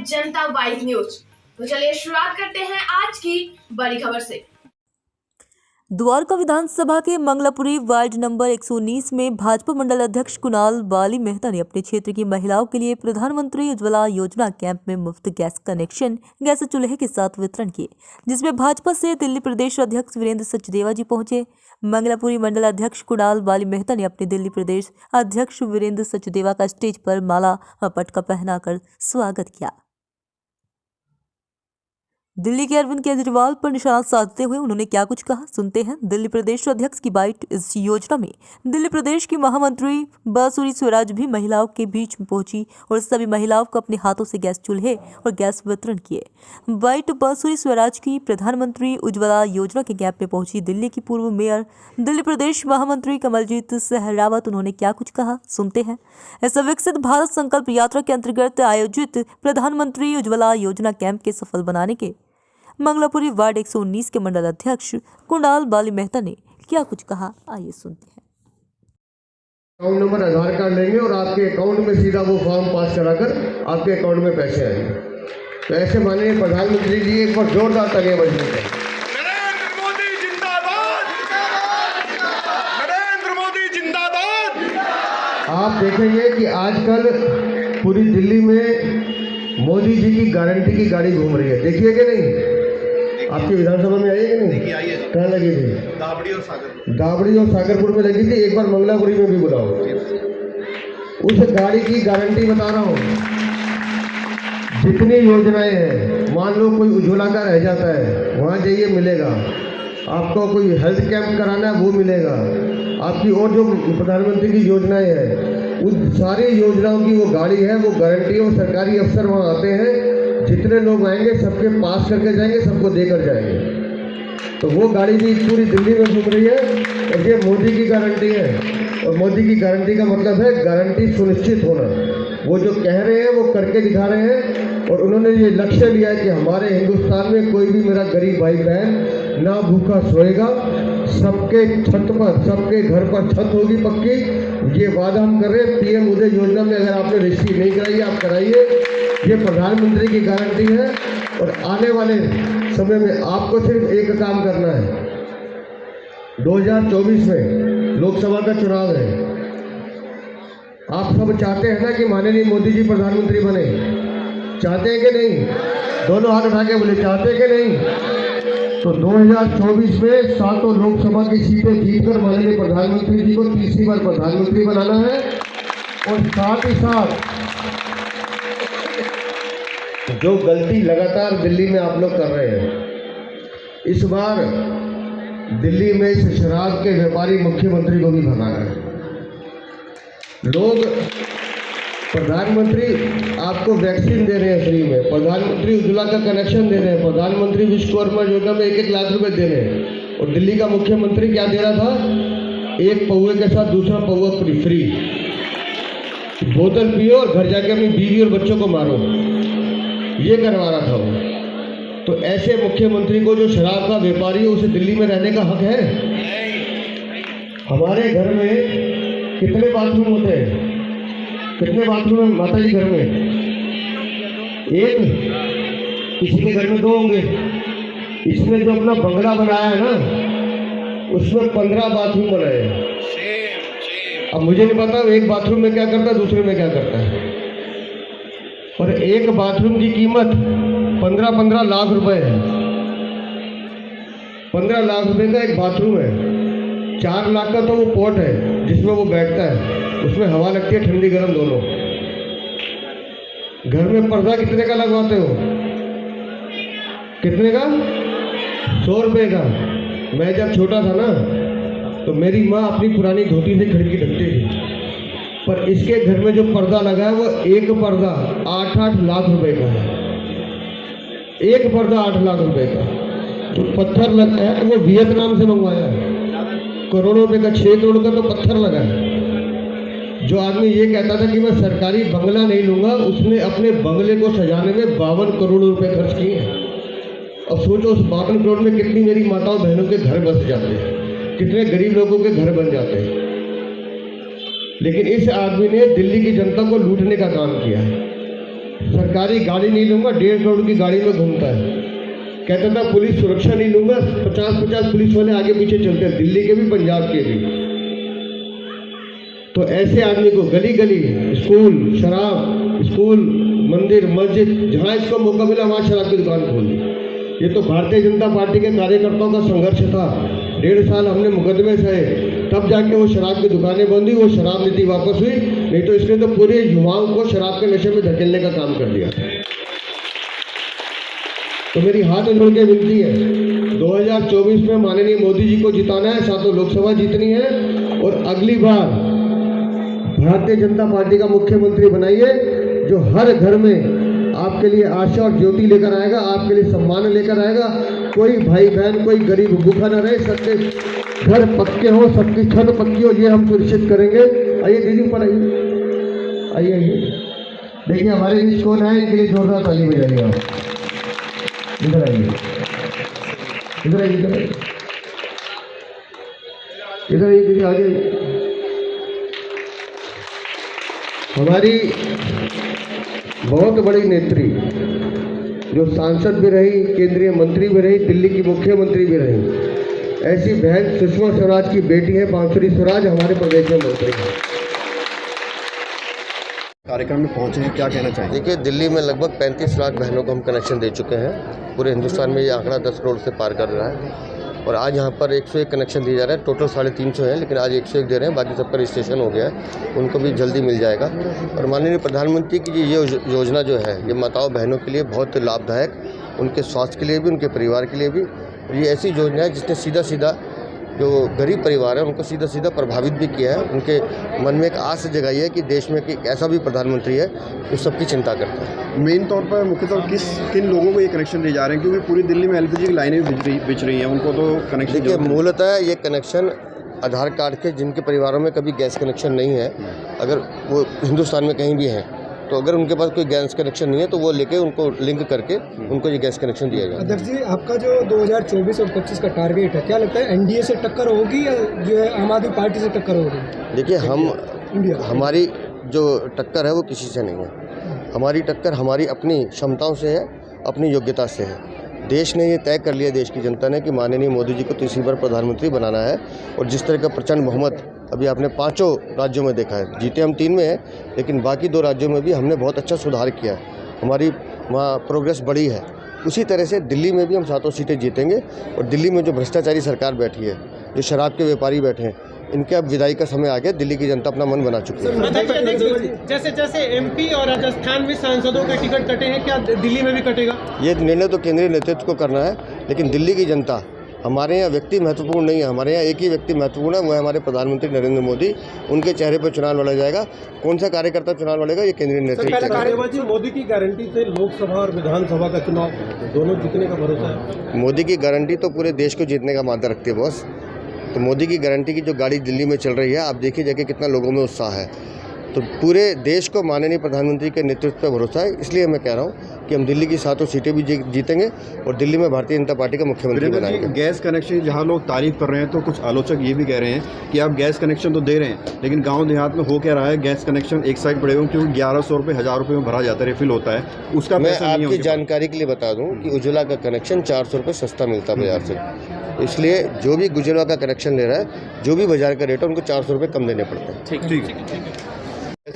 जनता vibe news. तो चलिए शुरुआत करते हैं आज की बड़ी खबर से। द्वारका विधानसभा के मंगलापुरी वार्ड नंबर 119 में भाजपा मंडल अध्यक्ष कुणाल बाली मेहता ने अपने क्षेत्र की महिलाओं के लिए प्रधानमंत्री उज्ज्वला योजना कैंप में मुफ्त गैस कनेक्शन, गैस चूल्हे के साथ वितरण किए, जिसमें भाजपा से दिल्ली प्रदेश अध्यक्ष वीरेंद्र सचदेवा जी पहुंचे। मंगलापुरी मंडल अध्यक्ष कुणाल बाली मेहता ने अपने दिल्ली प्रदेश अध्यक्ष वीरेंद्र सचदेवा का स्टेज पर माला व पटका पहनाकर स्वागत किया। दिल्ली के अरविंद केजरीवाल पर निशाना साधते हुए उन्होंने क्या कुछ कहा, सुनते हैं दिल्ली प्रदेश अध्यक्ष की बाइट। इस योजना में दिल्ली प्रदेश की महामंत्री बांसुरी स्वराज भी महिलाओं के बीच में पहुंची और सभी महिलाओं को अपने हाथों से गैस चूल्हे और गैस वितरण किए। बाइट बांसुरी स्वराज की प्रधानमंत्री उज्ज्वला योजना के कैंप में पहुंची दिल्ली की पूर्व मेयर, दिल्ली प्रदेश महामंत्री कमलजीत सहरावत। उन्होंने क्या कुछ कहा, सुनते हैं। इस विकसित भारत संकल्प यात्रा के अंतर्गत आयोजित प्रधानमंत्री उज्ज्वला योजना कैंप के सफल बनाने के मंगलापुरी वार्ड 119 के मंडल अध्यक्ष कुणाल बाली मेहता ने क्या कुछ कहा, आइए सुनते हैं। अकाउंट नंबर, आधार कार्ड लेंगे और आपके अकाउंट में सीधा वो फॉर्म पास कराकर आपके अकाउंट में पैसे आएंगे। तो ऐसे माननीय प्रधानमंत्री जी एक बार जोरदार तालियां बजनी चाहिए। नरेंद्र मोदी जिंदाबाद, नरेंद्र मोदी जिंदाबाद। आप देखेंगे कि आजकल पूरी दिल्ली में मोदी जी की गारंटी की गाड़ी घूम रही है, देखिए कि नहीं? आपकी विधानसभा में आई है कि नहीं? कहाँ लगी थी? दाबड़ी और सागरपुर में लगी थी। एक बार मंगलापुरी में भी बुलाओ। उस गाड़ी की गारंटी बता रहा हूँ। जितनी योजनाएं हैं, मान लो कोई उज्ज्वला का रह जाता है, वहाँ जाइए मिलेगा। आपको कोई हेल्थ कैंप कराना है वो मिलेगा। आपकी और जो प्रधानमंत्री की योजनाएं हैं उन सारी योजनाओं की वो गाड़ी है, वो गारंटी। और सरकारी अफसर वहाँ आते हैं, जितने लोग आएंगे सबके पास करके जाएंगे, सबको देकर जाएंगे। तो वो गाड़ी भी पूरी दिल्ली में घूम रही है और ये मोदी की गारंटी है। और मोदी की गारंटी का मतलब है गारंटी सुनिश्चित होना। वो जो कह रहे हैं वो करके दिखा रहे हैं। और उन्होंने ये लक्ष्य लिया है कि हमारे हिंदुस्तान में कोई भी मेरा गरीब भाई बहन ना भूखा सोएगा, सबके छत पर, सबके घर पर छत होगी पक्की। ये वादा हम कर रहे हैं। पीएम उदय योजना में अगर आपने रजिस्ट्री नहीं कराई, आप कराइए। ये प्रधानमंत्री की गारंटी है। और आने वाले समय में आपको सिर्फ एक काम करना है। 2024 में लोकसभा का चुनाव है। आप सब चाहते हैं ना कि माननीय मोदी जी प्रधानमंत्री बने? चाहते हैं कि नहीं? दोनों हाथ उठा के बोले, चाहते हैं कि नहीं? तो 2024 में 7 लोकसभा की सीटें जीतकर माननीय प्रधानमंत्री जी को तीसरी बार प्रधानमंत्री बनाना है। और साथ ही साथ जो गलती लगातार दिल्ली में आप लोग कर रहे हैं, इस बार दिल्ली में इस शराब के व्यापारी मुख्यमंत्री को भी भगाना है। लोग प्रधानमंत्री आपको वैक्सीन दे रहे हैं फ्री में, प्रधानमंत्री उज्ज्वला का कनेक्शन दे रहे हैं, प्रधानमंत्री विश्वकर्मा योजना में 1-1 लाख रुपए दे रहे हैं। और दिल्ली का मुख्यमंत्री क्या दे रहा था? एक पौवे के साथ दूसरा पौवा फ्री। बोतल पियो और घर जाके अपनी बीवी और बच्चों को मारो, ये करवा रहा था वो। तो ऐसे मुख्यमंत्री को, जो शराब का व्यापारी है, उसे दिल्ली में रहने का हक है? हमारे घर में कितने बाथरूम होते हैं? कितने बाथरूम है माता जी घर में? एक, किसी के घर में 2 होंगे। इसने जो अपना बंगला बनाया है ना, उसमें 15 बाथरूम बनाए हैं। अब मुझे नहीं पता एक बाथरूम में क्या करता है, दूसरे में क्या करता है। और एक बाथरूम की कीमत 15-15 लाख रुपए है। 15 लाख रुपए का एक बाथरूम है। 4 लाख का तो वो पॉट है जिसमें वो बैठता है, उसमें हवा लगती है, ठंडी गर्म दोनों। घर में पर्दा कितने का लगवाते हो? कितने का? 100 रुपये का। मैं जब छोटा था ना, तो मेरी माँ अपनी पुरानी धोती से खिड़की ढकती थी। पर इसके घर में जो पर्दा लगा है, वो एक पर्दा 8-8 लाख रुपए का है। एक पर्दा 8 लाख रुपए का। जो पत्थर लगा है वो वियतनाम से मंगवाया है, करोड़ों रुपए का। 6 करोड़ का तो पत्थर लगा है। जो आदमी ये कहता था कि मैं सरकारी बंगला नहीं लूंगा, उसने अपने बंगले को सजाने में 52 करोड़ रुपए खर्च किए हैं। अब सोचो उस 52 करोड़ में कितनी मेरी माताओं बहनों के घर बस जाते हैं, कितने गरीब लोगों के घर बन जाते हैं। लेकिन इस आदमी ने दिल्ली की जनता को लूटने का काम किया है। सरकारी गाड़ी नहीं लूँगा, 1.5 करोड़ की गाड़ी में घूमता है। कहता था पुलिस सुरक्षा नहीं लूँगा, 50-50 पुलिस वाले आगे पीछे चलते हैं, दिल्ली के भी पंजाब के भी। तो ऐसे आदमी को गली गली, स्कूल, शराब, स्कूल, मंदिर, मस्जिद, जहाँ इसको मौका मिला वहाँ शराब की दुकान खोल दी। ये तो भारतीय जनता पार्टी के कार्यकर्ताओं का संघर्ष था। 1.5 साल हमने मुकदमे सहे, तब जाके वो शराब की दुकानें बंद हुई, वो शराब नीति वापस हुई। नहीं तो इसने तो पूरे युवाओं को शराब के नशे में धकेलने का काम कर दिया। तो मेरी हाथ जोड़ के विनती है, 2024 में माननीय मोदी जी को जिताना है, सातों लोकसभा जीतनी है और अगली बार भारतीय जनता पार्टी का मुख्यमंत्री बनाइए, जो हर घर में आपके लिए आशा और ज्योति लेकर आएगा, आपके लिए सम्मान लेकर आएगा। कोई भाई बहन, कोई गरीब भूखा न रहे, सबके घर पक्के हो, सबकी छत पक्की हो, ये हम सुनिश्चित करेंगे। आइए दीदी ऊपर आइए, आइए आइए। देखिए हमारे बीच कौन है, इनके लिए जोरदार ताली बजाइए आप। इधर आइए, इधर आइए, इधर आइए, इधर आइए दीदी, आ जाइए। हमारी बहुत बड़ी नेत्री, जो सांसद भी रही, केंद्रीय मंत्री भी रही, दिल्ली की मुख्यमंत्री भी रही, ऐसी बहन सुषमा स्वराज की बेटी है बांसुरी स्वराज, हमारे प्रदेश में मंत्री है। कार्यक्रम में पहुंचे हैं, क्या कहना चाहेंगे? देखिए, दिल्ली में लगभग 35 लाख बहनों को हम कनेक्शन दे चुके हैं। पूरे हिंदुस्तान में ये आंकड़ा 10 करोड़ से पार कर रहा है और आज यहाँ पर 101 कनेक्शन दिए जा रहे हैं। टोटल 350 हैं, लेकिन आज 101 दे रहे हैं, बाकी सबका रजिस्ट्रेशन हो गया है, उनको भी जल्दी मिल जाएगा। और माननीय प्रधानमंत्री की ये योजना जो है, ये माताओं बहनों के लिए बहुत लाभदायक, उनके स्वास्थ्य के लिए भी, उनके परिवार के लिए भी। ये ऐसी योजना है जिसने सीधा सीधा जो गरीब परिवार है उनको सीधा सीधा प्रभावित भी किया है। उनके मन में एक आस जगाई है कि देश में ऐसा भी प्रधानमंत्री है जो सबकी चिंता करता है। मेन तौर पर मुख्यतः किन लोगों को ये कनेक्शन दिए जा रहे हैं, क्योंकि पूरी दिल्ली में एलपीजी की लाइनें बिछ रही हैं, उनको तो कनेक्शन। देखिए, मूलतः ये कनेक्शन आधार कार्ड के जिनके परिवारों में कभी गैस कनेक्शन नहीं है, अगर वो हिंदुस्तान में कहीं भी हैं, तो अगर उनके पास कोई गैस कनेक्शन नहीं है तो वो लेके उनको लिंक करके उनको ये गैस कनेक्शन दिया जाएगा। अध्यक्ष जी, आपका जो 2024 और 25 का टारगेट है, क्या लगता है एनडीए से टक्कर होगी या जो है आम आदमी पार्टी से टक्कर होगी? देखिए, हमारी जो टक्कर है वो किसी से नहीं है। हमारी टक्कर हमारी अपनी क्षमताओं से है, अपनी योग्यता से है। देश ने ये तय कर लिया, देश की जनता ने, कि माननीय मोदी जी को तीसरी बार प्रधानमंत्री बनाना है। और जिस तरह का प्रचंड बहुमत अभी आपने 5 राज्यों में देखा है, जीते हम 3 में हैं, लेकिन बाकी 2 राज्यों में भी हमने बहुत अच्छा सुधार किया है, हमारी वहाँ प्रोग्रेस बढ़ी है। उसी तरह से दिल्ली में भी हम 7 सीटें जीतेंगे। और दिल्ली में जो भ्रष्टाचारी सरकार बैठी है, जो शराब के व्यापारी बैठे हैं, इनके अब विदाई का समय आ गया। दिल्ली की जनता अपना मन बना चुकी है। जैसे जैसे एमपी और राजस्थान में सांसदों के टिकट कटे हैं, क्या दिल्ली में भी कटेगा? ये निर्णय तो केंद्रीय नेतृत्व को करना है, लेकिन दिल्ली की जनता, हमारे यहाँ व्यक्ति महत्वपूर्ण नहीं है, हमारे यहाँ एक ही व्यक्ति महत्वपूर्ण है, वो है हमारे प्रधानमंत्री नरेंद्र मोदी। उनके चेहरे पर चुनाव लड़ा जाएगा। कौन सा कार्यकर्ता चुनाव लड़ेगा, ये केंद्रीय नेतृत्व। मोदी की गारंटी से लोकसभा और विधानसभा का चुनाव दोनों जीतने का भरोसा है? मोदी की गारंटी तो पूरे देश को जीतने का मादा रखती है बॉस। तो मोदी की गारंटी की जो गाड़ी दिल्ली में चल रही है, आप देखिए जाके कितना लोगों में उत्साह है। तो पूरे देश को माननीय प्रधानमंत्री के नेतृत्व पर भरोसा है। इसलिए मैं कह रहा हूँ कि हम दिल्ली की 7 सीटें भी जीतेंगे और दिल्ली में भारतीय जनता पार्टी का मुख्यमंत्री बनाएंगे। गैस कनेक्शन जहाँ लोग तारीफ कर रहे हैं, तो कुछ आलोचक ये भी कह रहे हैं कि आप गैस कनेक्शन तो दे रहे हैं, लेकिन गांव देहात में हो क्या रहा है, गैस कनेक्शन एक साइड पड़े हुए, क्योंकि 1100 रुपये 1000 रुपये में भरा जाता है, रिफिल होता है, उसका मैं आपकी जानकारी के लिए बता दूं कि उज्ज्वला का कनेक्शन 400 रुपये सस्ता मिलता है बाजार से। इसलिए जो भी उज्ज्वला का कनेक्शन ले रहा है, जो भी बाजार का रेट है, उनको 400 रुपये कम देने पड़ते हैं। ठीक है।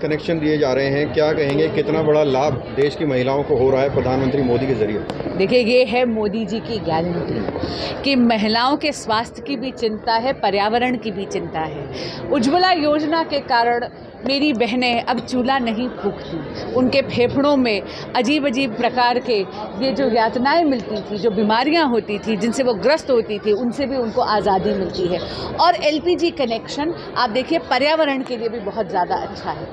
कनेक्शन दिए जा रहे हैं, क्या कहेंगे, कितना बड़ा लाभ देश की महिलाओं को हो रहा है प्रधानमंत्री मोदी के जरिए? देखिए, ये है मोदी जी की गारंटी कि महिलाओं के स्वास्थ्य की भी चिंता है, पर्यावरण की भी चिंता है। उज्ज्वला योजना के कारण मेरी बहनें अब चूल्हा नहीं फूंकती, उनके फेफड़ों में अजीब अजीब प्रकार के ये जो यातनाएं मिलती थी, जो बीमारियां होती थी, जिनसे वो ग्रस्त होती थी, उनसे भी उनको आज़ादी मिलती है। और एलपीजी कनेक्शन आप देखिए पर्यावरण के लिए भी बहुत ज़्यादा अच्छा है।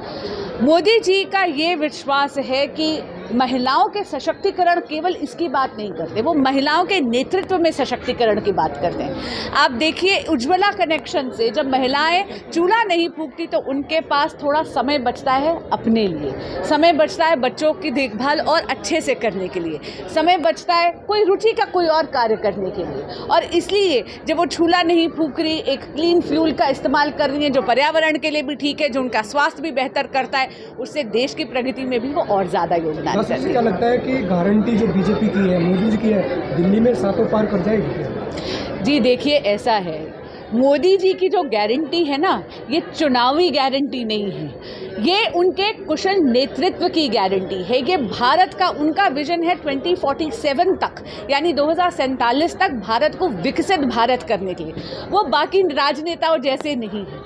मोदी जी का ये विश्वास है कि महिलाओं के सशक्तिकरण केवल इसकी बात नहीं करते, वो महिलाओं के नेतृत्व में सशक्तिकरण की बात करते हैं। आप देखिए, उज्ज्वला कनेक्शन से जब महिलाएं चूल्हा नहीं फूंकती तो उनके पास थोड़ा समय बचता है अपने लिए, समय बचता है बच्चों की देखभाल और अच्छे से करने के लिए, समय बचता है कोई रुचि का कोई और कार्य करने के लिए। और इसलिए जब वो चूल्हा नहीं फूंक रही, एक क्लीन फ्यूल का इस्तेमाल कर रही है, जो पर्यावरण के लिए भी ठीक है, जो उनका स्वास्थ्य भी बेहतर करता है, उससे देश की प्रगति में भी वो और ज़्यादा योगदान मतदान बस करते क्या हैं। लगता है कि गारंटी जो बीजेपी की है, मोदी जी की है, दिल्ली में सातों पार कर जाएगी क्या? जी देखिए, ऐसा है, मोदी जी की जो गारंटी है ना, ये चुनावी गारंटी नहीं है, ये उनके कुशल नेतृत्व की गारंटी है। ये भारत का उनका विजन है 2047 तक, यानी 2047 तक भारत को विकसित भारत करने के लिए। वो बाकी राजनेताओं जैसे नहीं है,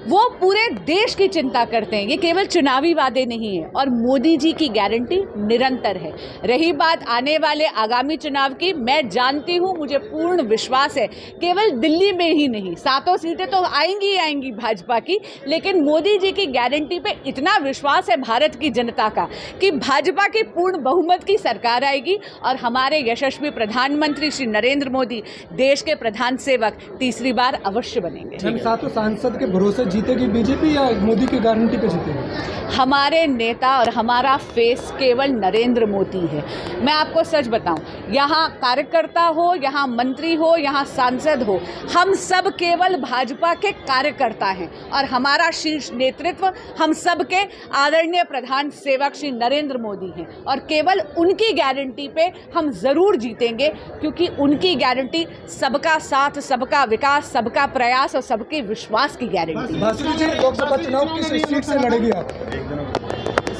वो पूरे देश की चिंता करते हैं। ये केवल चुनावी वादे नहीं है, और मोदी जी की गारंटी निरंतर है। रही बात आने वाले आगामी चुनाव की, मैं जानती हूँ, मुझे पूर्ण विश्वास है, केवल दिल्ली में ही नहीं, 7 सीटें तो आएंगी ही आएंगी भाजपा की, लेकिन मोदी जी की गारंटी पे इतना विश्वास है भारत की जनता का कि भाजपा की पूर्ण बहुमत की सरकार आएगी, और हमारे यशस्वी प्रधानमंत्री श्री नरेंद्र मोदी देश के प्रधान सेवक तीसरी बार अवश्य बनेंगे। हम सातों सांसद के भरोसे जीतेगी बीजेपी या मोदी की गारंटी पे जीतेगी? हमारे नेता और हमारा फेस केवल नरेंद्र मोदी है। मैं आपको सच बताऊं, यहाँ कार्यकर्ता हो, यहाँ मंत्री हो, यहाँ सांसद हो, हम सब केवल भाजपा के कार्यकर्ता हैं, और हमारा शीर्ष नेतृत्व हम सब के आदरणीय प्रधान सेवक श्री नरेंद्र मोदी हैं, और केवल उनकी गारंटी पे हम ज़रूर जीतेंगे, क्योंकि उनकी गारंटी सबका साथ, सबका विकास, सबका प्रयास और सबके विश्वास की गारंटी है। बासुरी जी, लोकसभा चुनाव किस सीट से लड़ेगी आप?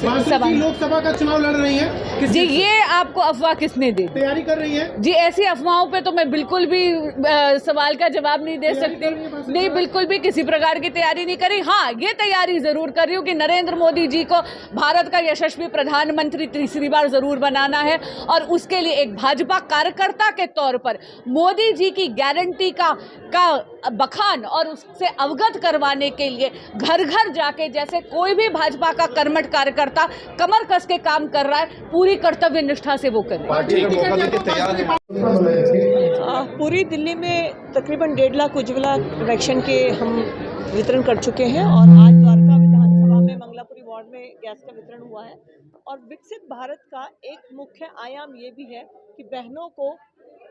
लोकसभा का चुनाव लड़ रही है, जी ये आपको अफवाह किसने दी? तैयारी कर रही है जी ऐसी अफवाहों पे तो मैं बिल्कुल भी सवाल का जवाब नहीं दे सकती। नहीं, बिल्कुल भी किसी प्रकार की तैयारी नहीं करी। हाँ, ये तैयारी ज़रूर कर रही हूँ कि नरेंद्र मोदी जी को भारत का यशस्वी प्रधानमंत्री तीसरी बार ज़रूर बनाना है, और उसके लिए एक भाजपा कार्यकर्ता के तौर पर मोदी जी की गारंटी का बखान और उससे अवगत करवाने के लिए घर घर जाके, जैसे कोई भी भाजपा का कर्मठ कार्यकर्ता कमर कस के काम कर रहा है, पूरी कर्तव्य निष्ठा से वो करे। पूरी दिल्ली में तकरीबन 1.5 लाख उज्ज्वला कनेक्शन के हम वितरण कर चुके हैं, और आज द्वारका विधानसभा में मंगलापुरी वार्ड में गैस का वितरण हुआ है। और विकसित भारत का एक मुख्य आयाम ये भी है कि बहनों को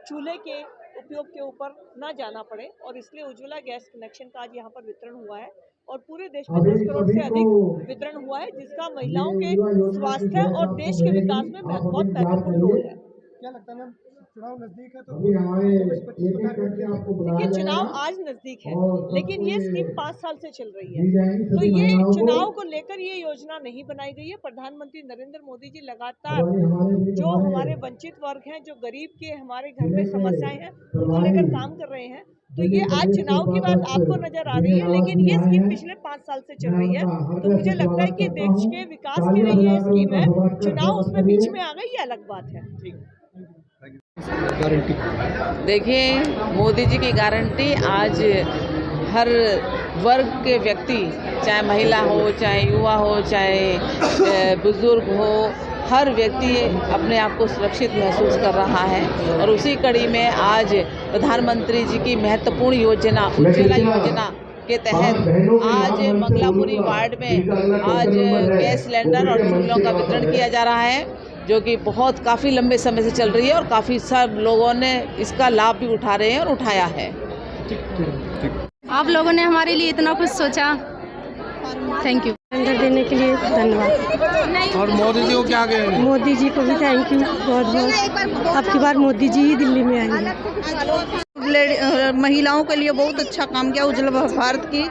चूल्हे के उपयोग के ऊपर ना जाना पड़े, और इसलिए उज्ज्वला गैस कनेक्शन का आज यहाँ पर वितरण हुआ है, और पूरे देश में 10 करोड़ से अधिक वितरण हुआ है, जिसका महिलाओं के स्वास्थ्य और देश के विकास में बहुत महत्वपूर्ण रोल है। क्या लगता है मैम, चुनाव नजदीक है तो देखिए, चुनाव आज नजदीक है, लेकिन ये स्कीम 5 साल से चल रही है, तो ये चुनाव को लेकर ये योजना नहीं बनाई गई है। प्रधानमंत्री नरेंद्र मोदी जी लगातार जो हमारे वंचित वर्ग हैं, जो गरीब के हमारे घर में समस्याएं हैं, उनको लेकर काम कर रहे हैं। तो ये आज चुनाव की बात आपको नजर आ रही है, लेकिन ये स्कीम पिछले 5 साल से चल रही है। तो मुझे लगता है कि देश के विकास के लिए ये स्कीम है, चुनाव उसमें बीच में आ गई, ये अलग बात है। गारंटी देखिए, मोदी जी की गारंटी आज हर वर्ग के व्यक्ति, चाहे महिला हो, चाहे युवा हो, चाहे बुजुर्ग हो, हर व्यक्ति अपने आप को सुरक्षित महसूस कर रहा है। और उसी कड़ी में आज प्रधानमंत्री जी की महत्वपूर्ण योजना उज्ज्वला योजना के तहत आज मंगलापुरी वार्ड में आज गैस सिलेंडर और चूल्हों का वितरण किया जा रहा है, जो कि बहुत काफ़ी लंबे समय से चल रही है, और काफ़ी सब लोगों ने इसका लाभ भी उठा रहे हैं और उठाया है। आप लोगों ने हमारे लिए इतना कुछ सोचा, थैंक यू। सिलेंडर देने के लिए धन्यवाद। और मोदी जी को क्या कहेंगे? मोदी जी को भी थैंक यू बहुत बहुत। अब की बार मोदी जी ही दिल्ली में आएंगे। महिलाओं के लिए बहुत अच्छा काम किया उज्ज्वला भारत की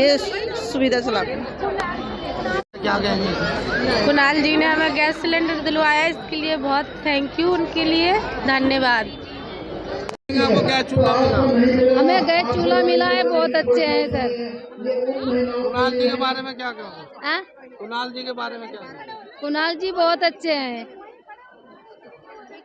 ये सुविधा चला। क्या कहेंगे? कुणाल जी ने हमें गैस सिलेंडर दिलवाया, इसके लिए बहुत थैंक यू, उनके लिए धन्यवाद। आपको क्या चूल्हा मिला? हमें गैस चूल्हा मिला है, बहुत अच्छे हैं सर। कुणाल जी के बारे में क्या कहोगे? हाँ? कुणाल जी के बारे में क्या कहोगे? कुणाल जी बहुत अच्छे हैं।